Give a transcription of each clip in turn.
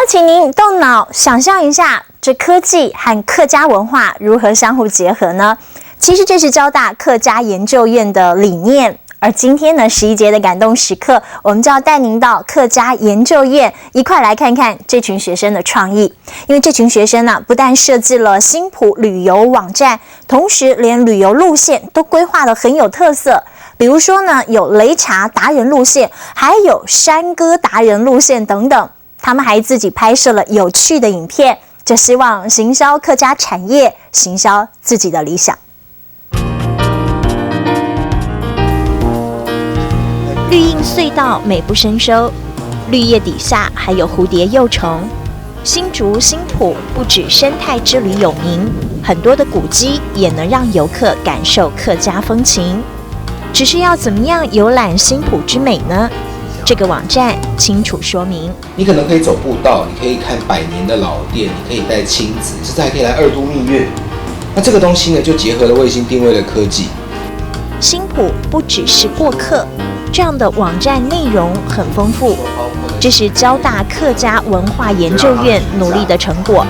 请您动脑想象一下，这科技和客家文化如何相互结合呢？其实这是交大客家研究院的理念。而今天呢，11节的感动时刻，我们就要带您到客家研究院，一块来看看这群学生的创意。因为这群学生呢，不但设计了新埔旅游网站，同时连旅游路线都规划得很有特色。比如说呢，有擂茶达人路线，还有山歌达人路线等等。他们还自己拍摄了有趣的影片，就希望行销客家产业，行销自己的理想。绿荫隧道美不胜收，绿叶底下还有蝴蝶幼虫。新竹新埔不止生态之旅有名，很多的古迹也能让游客感受客家风情。只是要怎么样游览新埔之美呢？这个网站清楚说明。你可能可以走步道，你可以看100年的老店，你可以带亲子，甚至还可以来2都蜜月。那这个东西呢，就结合了卫星定位的科技。新埔不只是过客，这样的网站内容很丰富，这是交大客家文化研究院努力的成果。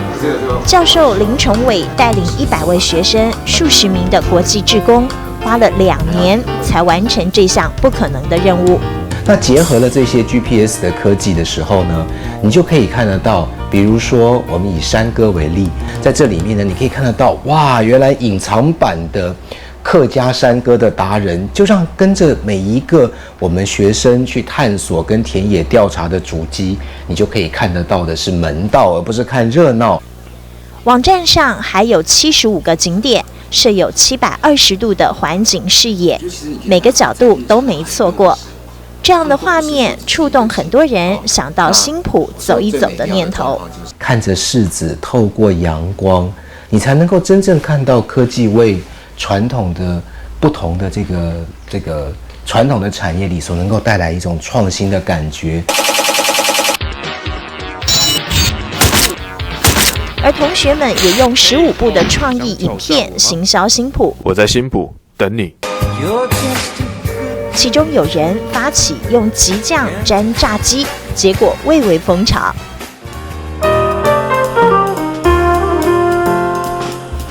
教授林崇伟带领100位学生、数十名的国际志工，花了2年才完成这项不可能的任务。那结合了这些 GPS 的科技的时候呢，你就可以看得到，比如说我们以山歌为例，在这里面呢，你可以看得到，哇，原来隐藏版的客家山歌的达人，就像跟着每一个我们学生去探索跟田野调查的足迹，你就可以看得到的是门道，而不是看热闹。网站上还有75个景点，设有720度的环景视野，每个角度都没错过。这样的画面触动很多人想到新埔走一走的念头。看着柿子透过阳光，你才能够真正看到科技为传统的不同的这个传统的产业里所能够带来一种创新的感觉。而同学们也用15部的创意影片行销新埔。我在新埔等你。其中有人发起用激酱沾炸鸡，结果蔚为风潮。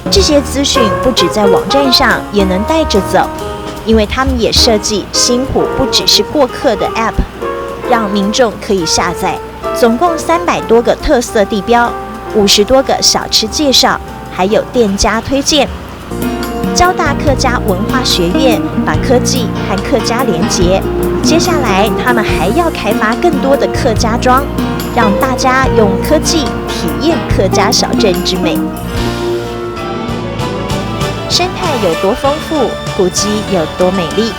这些资讯不只在网站上，也能带着走，因为他们也设计新埔不只是过客的 App， 让民众可以下载，总共300多个特色地标，50多个小吃介绍，还有店家推荐。交大客家文化学院把科技和客家连结，接下来他们还要开发更多的客家庄，让大家用科技体验客家小镇之美。生态有多丰富，古迹有多美丽，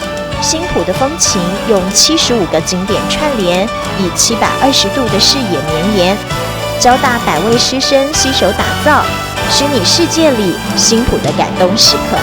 新埔的风情用75个景点串联，以720度的视野绵延。交大100位师生携手打造虚拟世界里新埔的感动时刻。